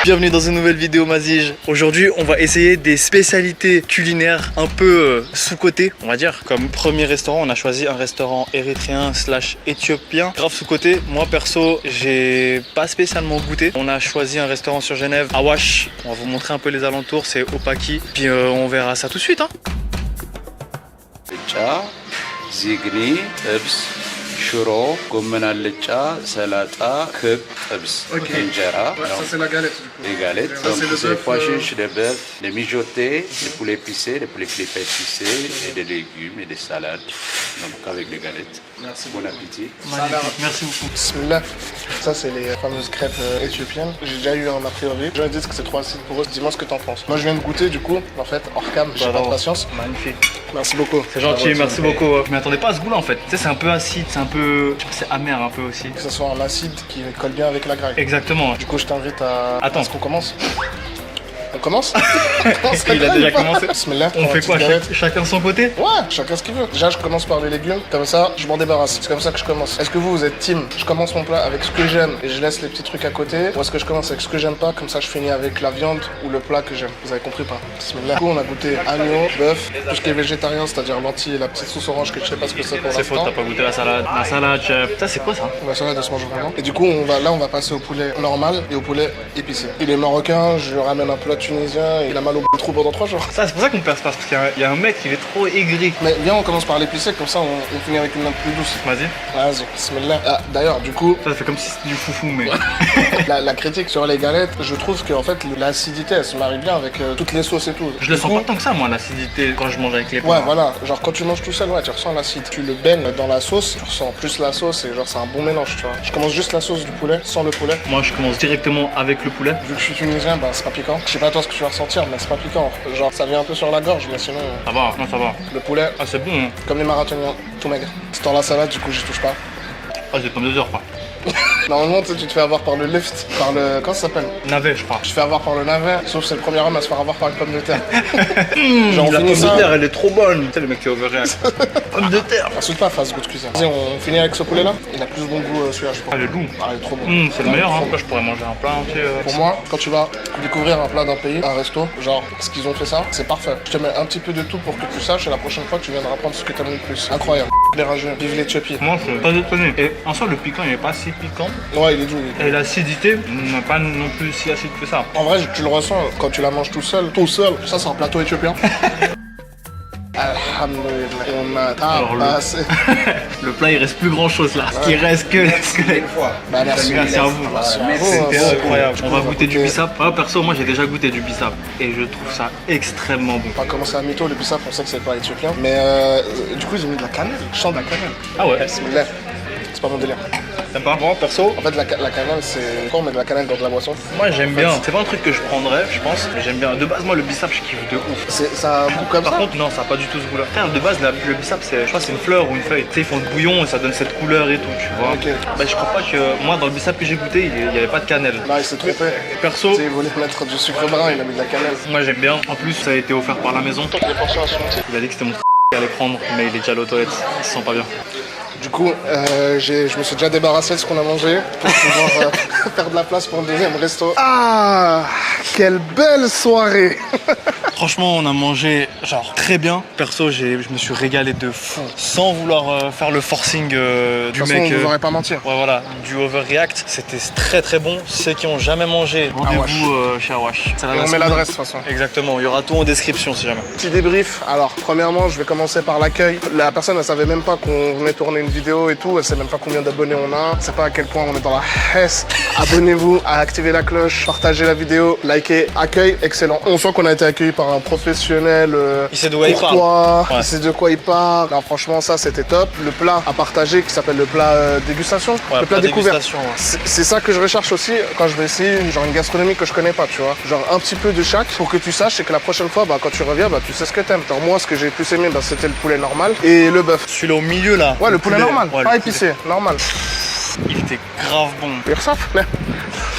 Bienvenue dans une nouvelle vidéo Mazige. Aujourd'hui on va essayer des spécialités culinaires un peu sous-cotées, on va dire. Comme premier restaurant, on a choisi un restaurant érythréen / éthiopien. Grave sous-coté, moi perso j'ai pas spécialement goûté. On a choisi un restaurant sur Genève, Awash. On va vous montrer un peu les alentours, c'est Opaki. Puis on verra ça tout de suite hein. Zigni, Ebs, Churo, gomen alcha, salata, keb, Ebs, injera. Ouais, ça c'est la galette du coup. Les galettes, Ça, donc c'est le c'est bœuf, pois chiches, des bœufs, des mijotés, des poulets épicés, des poulets clips épicés, et des légumes et des salades. Donc avec les galettes. Merci. Bon appétit. Magnifique, merci beaucoup. Bismillah. Ça c'est les fameuses crêpes éthiopiennes. J'ai déjà eu un a priori. Les gens disent que c'est trop acide pour eux. Dis-moi ce que t'en penses. Moi je viens de goûter du coup. En fait, hors cam, j'ai pas de patience. Magnifique. Merci beaucoup. C'est gentil, merci beaucoup. Je m'attendais pas à ce goût là en fait. Tu sais, c'est un peu acide, c'est un peu. Je sais pas, c'est amer un peu aussi. Que ce soit un acide qui colle bien avec la graille. Exactement. Du coup, je t'invite à. Attends. Est-ce qu'on commence? On commence? Il a déjà commencé. Bismillah. On fait quoi, chacun de son côté? Ouais, chacun ce qu'il veut. Déjà, je commence par les légumes. Comme ça, je m'en débarrasse. C'est comme ça que je commence. Est-ce que vous êtes team? Je commence mon plat avec ce que j'aime et je laisse les petits trucs à côté. Ou est-ce que je commence avec ce que j'aime pas? Comme ça, je finis avec la viande ou le plat que j'aime. Vous avez compris pas? Bismillah. Du coup, on a goûté agneau, bœuf, tout ce qui est végétarien, c'est-à-dire lentilles et la petite sauce orange que je sais pas ce que c'est pour C'est faux, l'instant. t'as pas goûté la salade. La salade, chef. Ça, c'est quoi ça? La salade, elle se mange vraiment. Et du coup, on va passer au poulet normal et au poulet épicé. Il est marocain, je lui ramène un plat tunisien et il a mal au bout trop pendant 3 jours. Ça, c'est pour ça qu'on perce pas, parce qu'il y a un mec, il est trop aigri. Mais viens, on commence par l'épicé, comme ça on finit avec une note plus douce. Vas-y. Vas-y, bismillah. Ah, d'ailleurs, du coup, Ça fait comme si c'était du foufou, mais. la critique sur les galettes, je trouve que en fait l'acidité elle se marie bien avec toutes les sauces et tout. Je le Du sens coup, pas tant que ça, moi, l'acidité, quand je mange avec les Ouais, pains. voilà, genre quand tu manges tout seul, ouais, tu ressens l'acide. Tu le baignes dans la sauce, tu ressens plus la sauce et genre c'est un bon mélange, tu vois. Je commence juste la sauce du poulet, sans le poulet. Moi, je commence directement avec le poulet. Vu que je suis tunisien, bah c'est pas piquant. Je sais pas toi ce que tu vas ressentir, mais c'est pas piquant. Genre ça vient un peu sur la gorge, mais sinon, Ça va, non, ça va. le poulet, Ah, c'est bon, hein. comme les marathoniens, tout maigre. C'est dans la salade, du coup j'y touche pas. Ah, c'est comme 2 heures, quoi. Normalement, tu te fais avoir par le lift, par le. Comment ça s'appelle? Navet, je crois. Je te fais avoir par le navet, sauf c'est le premier homme à se faire avoir par une pomme de terre. Genre on La finit pomme de ça. terre, elle est trop bonne. Tu sais, le mec qui est overreact. Pomme de terre. Insulte pas, face goût de cuisine. Vas-y, on finit avec ce poulet là. Il a plus bon goût celui-là, je pense. Ah, il est doux. Ah, il est trop bon. C'est le meilleur, hein. Moi, je pourrais manger un plat entier. Pour moi, quand tu vas découvrir un plat d'un pays, un resto, genre ce qu'ils ont fait ça, c'est parfait. Je te mets un petit peu de tout pour que tu saches et la prochaine fois tu viendras prendre ce que t'aimes le plus. Incroyable. Les rageux, vive l'Éthiopie. Moi, je suis pas étonné. Et en soi, le piquant, il est pas si piquant. Ouais, il est doux. Et l'acidité n'est pas non plus si acide que ça. En vrai, tu le ressens quand tu la manges tout seul. Tout seul. Ça, c'est un plateau éthiopien. Alhamdulillah. On a tabassé. Le plat, il reste plus grand chose là. Ce qui reste que. Bah, merci. Merci à vous. Merci à vous. C'était incroyable. On va On goûter du bissap. Ah, perso, moi j'ai déjà goûté du bissap et je trouve ça extrêmement bon. On va commencer à mytho, le bissap, on sait que c'est pas éthiopien. Mais du coup, ils ont mis de la cannelle. Je sens de la cannelle. Ah ouais. Bismillah. C'est pas mon délire. T'aimes pas? Moi, perso, En fait, la cannelle, c'est. Pourquoi on met de la cannelle dans de la boisson? moi j'aime bien. C'est pas un truc que je prendrais, je pense, mais j'aime bien. De base, moi le bissap, je kiffe de ouf. Ça a un goût comme Par ça. contre, non, ça a pas du tout ce goût-là. Frère, de base, le bissap, je crois que c'est une fleur ou une feuille. Tu sais, ils font le bouillon et ça donne cette couleur et tout, tu vois. Ok. Bah, je crois pas que moi, dans le bissap que j'ai goûté, il y avait pas de cannelle. Non, il s'est trompé. Perso, Tu sais, il voulait mettre du sucre brun, il a mis de la cannelle. moi j'aime bien. En plus, ça a été offert par la maison. Tant que les portions elles sont petites. Il a dit que c'était mon qui allait prendre, mais il est déjà à l'autoilette. Il se sent pas bien. Du coup, je me suis déjà débarrassé de ce qu'on a mangé pour pouvoir faire de la place pour le deuxième resto. Ah, quelle belle soirée. Franchement, on a mangé genre très bien. Perso, je me suis régalé de fou. Sans vouloir faire le forcing du De toute façon, mec. on vous aurait pas mentir. Ouais, voilà, du overreact. C'était très très bon. Ceux qui ont jamais mangé, rendez-vous chez Awash. Et on met l'adresse de toute façon. Exactement, il y aura tout en description si jamais. Petit débrief. Alors, premièrement, je vais commencer par l'accueil. La personne, elle savait même pas qu'on venait tourner une vidéo et tout. Elle sait même pas combien d'abonnés on a. Elle sait pas à quel point on est dans la hesse. Abonnez-vous, activez la cloche, partagez la vidéo, likez. Accueil, excellent. On sent qu'on a été accueilli par un professionnel, Il sait de quoi il parle. courtois, Ouais. il sait de quoi il parle. Non, franchement, ça, c'était top. Le plat à partager qui s'appelle le plat dégustation. Ouais, le plat découverte. dégustation, ouais. C'est ça que je recherche aussi quand je vais essayer genre une gastronomie que je connais pas, tu vois. Genre un petit peu de chaque pour que tu saches et que la prochaine fois, bah, quand tu reviens, bah, tu sais ce que t'aimes. Genre moi, ce que j'ai plus aimé, bah, c'était le poulet normal et le bœuf. Celui-là au milieu là. Ouais, le poulet normal, ouais, pas le épicé, normal. poulet, il était grave bon. Il ressemble, là.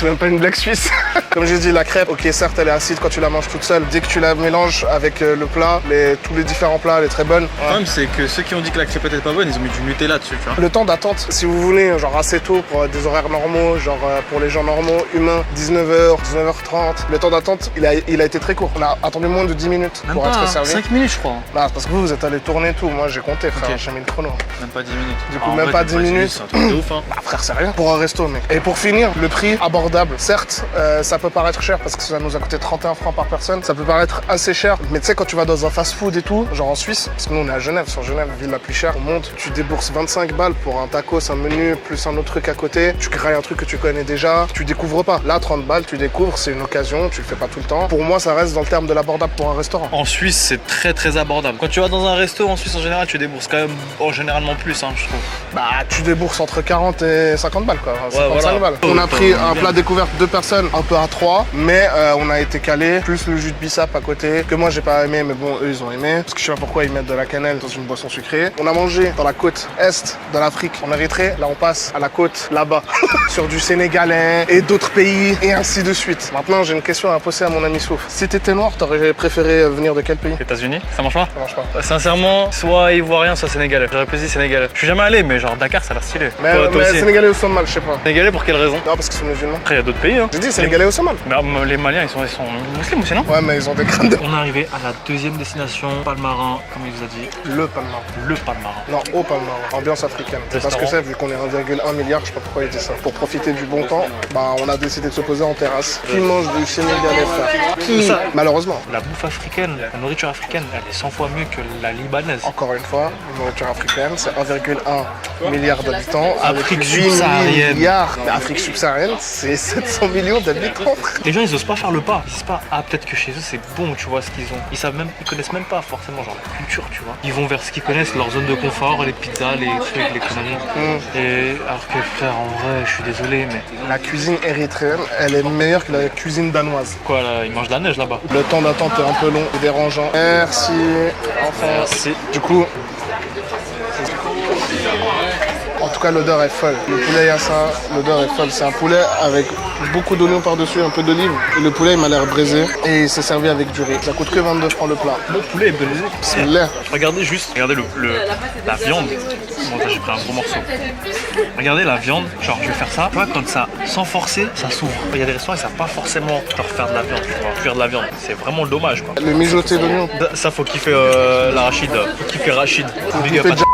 C'est même pas une blague suisse. Comme j'ai dit, la crêpe, ok, certes, elle est acide quand tu la manges toute seule. Dès que tu la mélanges avec le plat, tous les différents plats, elle est très bonne. Le problème, c'est que ceux qui ont dit que la crêpette est pas bonne, ils ont mis du Nutella dessus, tu vois. Le temps d'attente, si vous voulez, genre assez tôt pour des horaires normaux, genre pour les gens normaux, humains, 19h, 19h30, le temps d'attente, il a été très court. On a attendu moins de 10 minutes Même pour pas être servi. 5 minutes, je crois. Bah, parce que vous êtes allé tourner tout. Moi, j'ai compté, frère. Ok. J'ai mis le chrono. Même pas 10 minutes. Du coup, même pas 10 minutes. C'est un truc de ouf, hein. Bah, frère, c'est rien. Pour un resto, mec. Et pour finir, le prix abordable. Certes, ça peut paraître cher parce que ça nous a coûté 31 francs par personne. Ça peut paraître assez cher. Mais tu sais, quand tu vas dans un fast-food et tout, genre en Suisse, parce que nous, on est à Genève, sur Genève, ville la plus chère au monde, tu débourses 25 balles pour un tacos, un menu, plus un autre truc à côté. Tu grailles un truc que tu connais déjà. Tu découvres pas. Là, 30 balles, tu découvres. C'est une occasion. Tu le fais pas tout le temps. Pour moi, ça reste dans le terme de l'abordable pour un restaurant. En Suisse, c'est très très abordable. Quand tu vas dans un resto en Suisse, en général, tu débourses quand même généralement plus, hein, je trouve. Bah, tu débourses entre 40 et 50 balles, quoi. 55 voilà. balles. On a pris un plat découverte 2 personnes, un peu à 3, mais on a été calé, plus le jus de bissap à côté, que moi j'ai pas aimé, mais bon, eux ils ont aimé. Parce que je sais pas pourquoi ils mettent de la cannelle dans une boisson sucrée. On a mangé dans la côte est de l'Afrique, en Érythrée. Là, on passe à la côte là-bas, sur du sénégalais et d'autres pays, et ainsi de suite. Maintenant, j'ai une question à poser à mon ami Souf. Si t'étais noir, t'aurais préféré venir de quel pays? États-Unis, ça marche pas? Ça marche pas. Sincèrement, soit ivoirien, soit sénégalais. J'aurais plus dit sénégalais. Je suis jamais allé, mais genre Dakar, ça a l'air stylé. Mais, Toi mais aussi. sénégalais au Somal, je sais pas. Sénégalais pour quelle raison? Non, parce qu'ils sont musulmans. Après, il y a d'autres pays, hein. J'ai dit sénégalais au Somal. Mais les Maliens, ils sont musulmans aussi, non? Ouais, mais ils ont des crânes de... On est arrivé à la deuxième destination, Palmarin, comme il vous a dit. Le Palmarin. Le Palmarin. Non, au Palmarin, ambiance africaine. C'est parce que c'est, vu qu'on est 1,1 milliard, je sais pas pourquoi il dit ça. Pour profiter du bon temps, bah on a décidé de se poser en terrasse. Qui mange du sénégalais, frère? Qui? Ça. Malheureusement. La bouffe africaine, la nourriture africaine, elle est 100 fois mieux que la libanaise. Encore une fois, la nourriture africaine, c'est 1,1 milliard d'habitants. Afrique avec 8 subsaharienne. milliards. Mais Afrique subsaharienne, c'est 700 millions d'habitants. Les gens, ils osent pas faire le pas. Ils disent pas, ah, peut-être que chez eux, c'est bon, tu vois ce qu'ils ont. Ils connaissent même pas forcément, genre, la culture, tu vois. Ils vont vers ce qu'ils connaissent, leur zone de confort, les pizzas, les trucs, les conneries. Et alors que, frère, en vrai, je suis désolé, mais La cuisine érythréenne, elle est meilleure que la cuisine danoise. quoi, là, ils mangent de la neige là-bas. Le temps d'attente est un peu long et dérangeant. Merci. Enfin, Merci. du coup, en tout cas, l'odeur est folle. Le poulet yassa, l'odeur est folle. C'est un poulet avec beaucoup d'oignons par-dessus, un peu d'olive. Et le poulet, il m'a l'air braisé. Et c'est servi avec du riz. Ça coûte que 22 francs le plat. Le poulet est brisé. C'est l'air. Regardez juste, regardez la viande. Bon, là, j'ai pris un gros morceau. Regardez la viande, genre je vais faire ça. Tu vois, comme ça, sans forcer, ça s'ouvre. Il y a des restaurants, ils savent pas forcément leur faire de la viande, tu vois, cuire de la viande. C'est vraiment dommage, quoi. Le mijoté d'oignons. Ça, faut kiffer l'arachide. Faut kiffer Rachid. Big up Fait à déjà.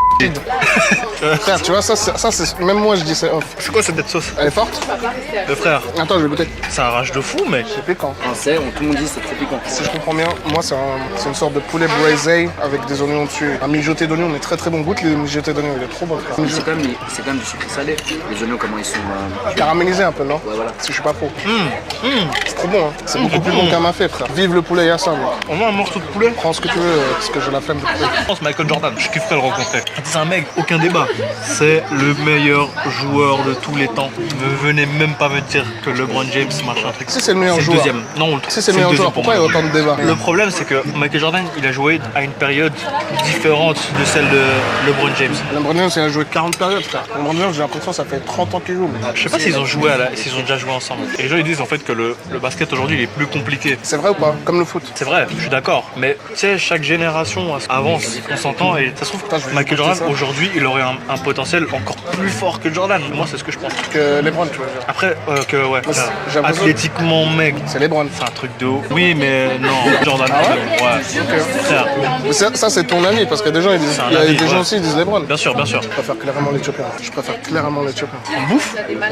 Frère, tu vois, ça c'est. Même moi, je dis c'est off. C'est quoi cette sauce? Elle est forte? Le frère, Attends, je vais goûter. ça arrache de fou, mec. C'est piquant. Français, tout le monde dit c'est trop piquant. Si je comprends bien, moi c'est une sorte de poulet braisé avec des oignons dessus. Un mijoté d'oignons, mais très très bon. Goûte le mijoté d'oignons, il est trop bon. frère. C'est quand même du sucré salé. Les oignons, comment ils sont. Caramélisé un peu, non? Ouais, voilà. Si je suis pas faux. C'est trop bon, hein. C'est beaucoup plus bon qu'un mafé, frère. Vive le poulet yassa, moi. On a un morceau de poulet. Prends ce que tu veux, parce que j'ai la flemme de couper. Je pense Michael Jordan, je kifferais le rencontrer. C'est un mec, aucun débat. C'est le meilleur joueur de tous les temps. Ne venez même pas me dire que LeBron James, machin truc. Si c'est le meilleur C'est joueur. deuxième. Non, Si c'est le meilleur deuxième joueur, pour pourquoi il y a moi. autant de débats? Le problème, c'est que Michael Jordan, il a joué à une période différente de celle de LeBron James. LeBron James, il a joué 40 périodes, frère. LeBron James, j'ai l'impression que ça fait 30 ans qu'il joue. Mais... Je sais pas s'ils ont déjà joué ensemble. Et les gens ils disent en fait que le basket aujourd'hui il est plus compliqué. C'est vrai ou pas? Comme le foot. C'est vrai, je suis d'accord. Mais tu sais, chaque génération avance, on s'entend et ça se trouve Putain, je vais Michael écouter Jordan ça. aujourd'hui il aurait un potentiel encore plus fort que Jordan. Moi c'est ce que je pense. Que LeBron, tu veux dire. Après que ouais, Moi, j'ai l'impression- athlétiquement mec, C'est LeBron. c'est un truc de haut. Oui mais non, Jordan Ah ouais ouais. Frère, Mais ça, c'est ton avis, parce que des gens, ils disent, un il y a avis, des ouais. gens aussi, ils disent LeBron. bien sûr, bien sûr. Je préfère clairement l'Éthiopien. Je préfère clairement l'Éthiopien. On bouffe. Ouais.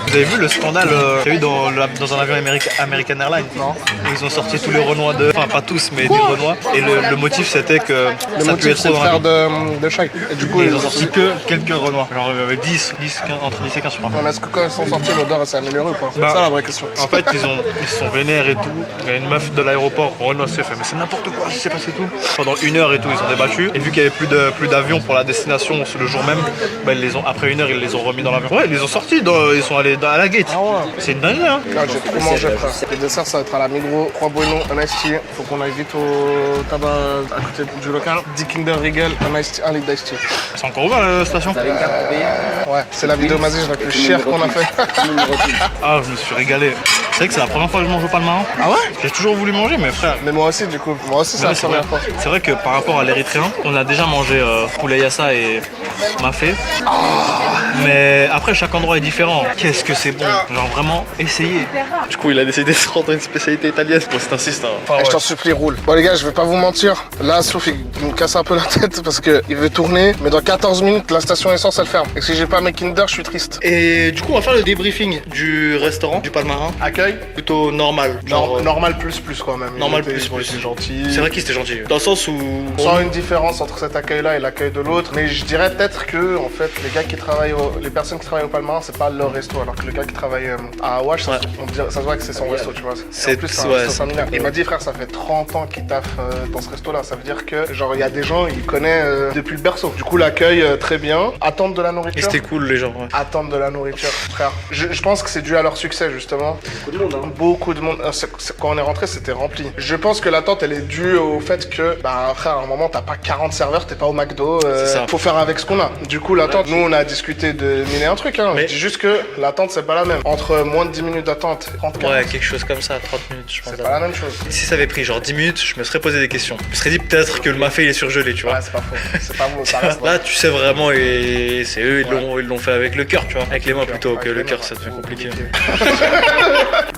Vous avez vu le scandale qu'il y a eu dans un avion American Airlines? Non. Où ils ont sorti tous les Renois de. Enfin, pas tous, mais des Renois. Et le motif c'était que Le ça puait motif, c'est trop le dans frère l'avion. de Shai. Et du coup, Et ils ont sorti que quelques Renois. Genre, il y avait 10, 15, entre 10 et 15, je crois. Mais est-ce que quand ils sont sortis, l'odeur, elle s'est améliorée ou pas? C'est Bah, ça la vraie question. En fait, ils se sont vénères et tout. Il y a une meuf de l'aéroport, Renault s'est fait, mais c'est n'importe quoi, il s'est passé tout. Pendant 1 heure et tout, ils ont débattu. Et vu qu'il n'y avait plus d'avions pour la destination le jour même, bah, après 1 heure, ils les ont remis dans l'avion. Ouais, ils les ont sortis, ils sont allés à la gate. Ah ouais. C'est une dinguerie, hein. Ah, j'ai trop mangé, frère. Les desserts, ça va être à la Migros, 3 Bueno, un iced tea. Faut qu'on aille vite au tabac à côté du local. 10 Kinder Riegel, un iced tea, litre d'ice tea. C'est encore ouvert la station? Vous avez une carte pour payer? Ouais, c'est la vidéo Mazige la plus chère qu'on a fait. Ah, je me suis régalé. C'est vrai que c'est la première fois que je mange au palmarin. Ah ouais? J'ai toujours voulu manger, mais frère. Mais moi aussi, du coup. Moi aussi, c'est la C'est vrai. première fois. C'est vrai que par rapport à l'érythréen, on a déjà mangé poulet yassa et mafé. Mais après, chaque endroit est différent. Qu'est-ce que c'est bon. Genre vraiment, essayez. Du coup, il a décidé de se rendre une spécialité italienne. Bon, c'est insistant. Je t'en supplie, roule. Bon les gars, je vais pas vous mentir. Là, Souf, il me casse un peu la tête parce qu'il veut tourner. Mais dans 14 minutes, la station essence, elle ferme. Et si j'ai pas mes Kinder, je suis triste. Et du coup, on va faire le débriefing du restaurant, du palmarin. Accueil Plutôt normal. Genre, normal plus quand même. normal Il était- plus. il était gentil. C'est vrai qu'il était gentil. Dans le sens où. On sent une différence entre cet accueil-là et l'accueil de l'autre. Mais je dirais peut-être que, en fait, les gars qui travaillent, les personnes qui travaillent au Palmarin, c'est pas leur resto. Alors que le gars qui travaille à Awash, ça, Ouais. ça se voit que c'est son resto, tu vois. C'est- En plus, c'est un ouais, resto c'est- familial. Il m'a dit, frère, ça fait 30 ans qu'il taffe dans ce resto-là. Ça veut dire que, genre, il y a des gens, il connaît depuis le berceau. Du coup, l'accueil, très bien. Attendre de la Et nourriture. c'était cool, les gens. Ouais. Attendre de la nourriture, frère. Je pense que c'est dû à leur succès, justement. Beaucoup de monde, hein. Beaucoup de monde. Quand on est rentré, c'était rempli. Je pense que l'attente, elle est due au fait que, bah, frère, à un moment, t'as pas 40 serveurs, t'es pas au McDo. C'est ça. Faut faire avec ce qu'on a. Du coup, l'attente, nous, on a discuté de mille et un trucs, hein. Mais- Je dis juste que l'attente, c'est pas la même. Entre moins de 10 minutes d'attente et 30 Ouais, quelque chose comme ça, 30 minutes, je pense. c'est pas la même chose. Si ça avait pris genre 10 minutes, je me serais posé des questions. Je me serais dit peut-être que le mafé il est surgelé, tu vois. Ouais, c'est pas faux. C'est pas bon, ça reste. Là, tu sais vraiment, et c'est eux, ils l'ont fait avec le cœur, tu vois. Avec les mains plutôt Avec que le les cœur, mains, ça devient compliqué.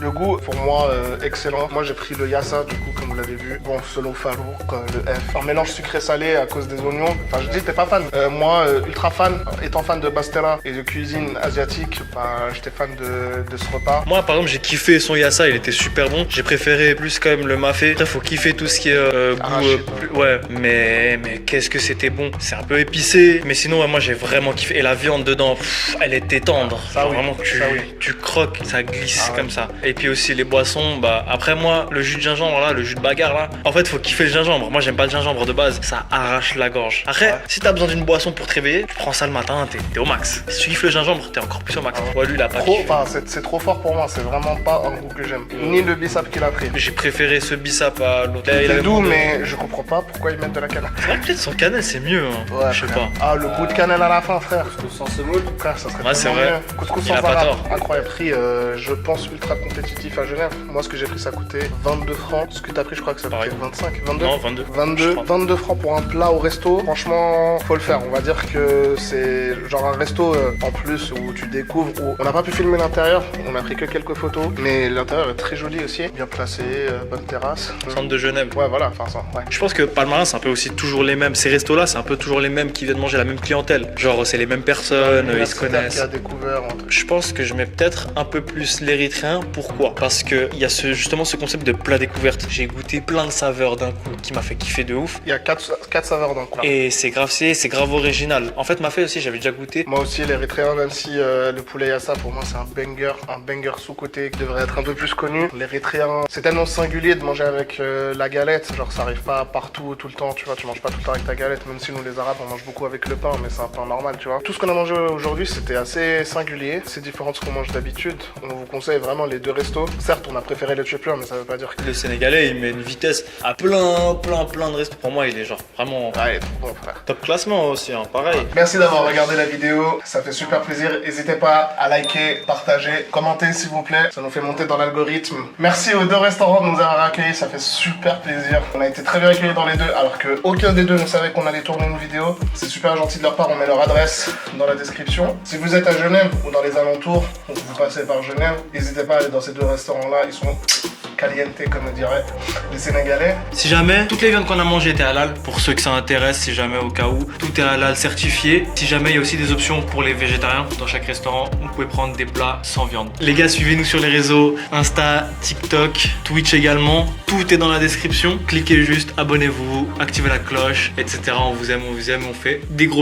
Le goût, pour moi, excellent. Moi, j'ai pris le yassa, du coup, comme vous l'avez vu. Bon, selon Farouk, le F. Un mélange sucré-salé à cause des oignons. Enfin, je dis, t'es pas fan. Moi, ultra fan. Étant fan de Bastera et de cuisine asiatique, bah, j'étais fan de ce repas. Moi, par exemple, j'ai kiffé son yassa, il était super bon. J'ai préféré plus quand même le mafé. Après, faut kiffer tout ce qui est goût. Arachide. Ouais, mais qu'est-ce que c'était bon. C'est un peu épicé, mais sinon, ouais, moi, j'ai vraiment kiffé. Et la viande dedans, elle était tendre. Ça, Genre, oui. vraiment, Ça, oui. tu croques, ça glisse Ah, ouais. comme ça. Et puis aussi les boissons, bah après moi, le jus de gingembre là, le jus de bagarre là, en fait, faut kiffer le gingembre. Moi, j'aime pas le gingembre de base, ça arrache la gorge. Après, Ouais. si t'as besoin d'une boisson pour te réveiller, tu prends ça le matin, t'es au max. Si tu kiffes le gingembre, t'es encore plus au max. Ouais, lui, il a pas Trop, kiffé. enfin, c'est trop fort pour moi. C'est vraiment pas un goût que j'aime. Ni le bissap qu'il a pris. J'ai préféré ce bissap à l'autre. Il est avait doux, beaucoup de- mais je comprends pas pourquoi ils mettent de la cannelle. Ouais, peut-être son cannelle, c'est mieux. Hein. Ouais, Je sais frère. pas. Ah, le goût de cannelle à la fin, frère. Sans semoule. Frère, ça serait Ouais, c'est tellement vrai. mieux. Couscous Il sans a pas arabe. tort. Incroyable. Prix, je pense, ultra compétitif à Genève. Moi, ce que j'ai pris, ça coûtait 22 francs. Ce que t'as pris, je crois que ça Pareil. coûtait 25, 22. Non, 22. je 22, crois. 22 francs pour un plat au resto, franchement, faut le faire. On va dire que c'est genre un resto en plus où tu découvres, où on n'a pas pu filmer l'intérieur, on a pris que quelques photos, mais l'intérieur est très joli aussi, bien placé, bonne terrasse. Centre de Genève. Ouais, voilà, enfin ça, ouais. Je pense que Palmarin, c'est un peu aussi toujours les mêmes. Ces restos-là, c'est un peu toujours les mêmes qui viennent manger la même clientèle. Genre, c'est les mêmes personnes, ils se Universitaire connaissent. qui a découvert un truc. Je pense que je mets peut-être un peu plus l'érythréen. Pourquoi? Parce qu'il y a justement ce concept de plat découverte. J'ai goûté plein de saveurs d'un coup qui m'a fait kiffer de ouf. Il y a 4 saveurs d'un coup. Et c'est grave original. En fait, m'a fait aussi, j'avais déjà goûté. Moi aussi, l'érythréen, même si le poulet yassa, pour moi, c'est un banger sous-côté qui devrait être un peu plus connu. L'érythréen, c'est tellement singulier de manger avec la galette. Genre, ça arrive pas partout, tout le temps, tu vois. Tu manges pas tout le temps avec ta galette, même si nous, les Arabes, on mange beaucoup avec le pain, mais c'est un pain normal, tu vois. Tout ce qu'on a mangé aujourd'hui, c'était assez singulier. C'est différent de ce qu'on mange d'habitude. On vous conseille vraiment les deux restos. Certes, on a préféré l'éthiopien, mais ça veut pas dire que. Le Sénégalais, il met une vitesse à plein de restos. Pour moi, il est genre vraiment Ah, il est trop bon, frère. top classement aussi, hein, pareil. Merci d'avoir regardé la vidéo, ça fait super plaisir. N'hésitez pas à liker, partager, commenter s'il vous plaît, ça nous fait monter dans l'algorithme. Merci aux deux restaurants de nous avoir accueillis, ça fait super plaisir. On a été très bien accueillis dans les deux, alors que aucun des deux ne savait qu'on allait tourner une vidéo. C'est super gentil de leur part, on met leur adresse dans la description. Si vous êtes à Genève ou dans les alentours, ou que vous passez par Genève, n'hésitez pas à aller dans ces deux restaurants-là, ils sont caliente comme diraient les Sénégalais. Si jamais toutes les viandes qu'on a mangées étaient halal, pour ceux que ça intéresse, si jamais au cas où, tout est halal certifié. Si jamais il y a aussi des options pour les végétariens dans chaque restaurant, vous pouvez prendre des plats sans viande. Les gars, suivez-nous sur les réseaux, Insta, TikTok, Twitch également. Tout est dans la description. Cliquez juste, abonnez-vous, activez la cloche, etc. On vous aime, on fait des gros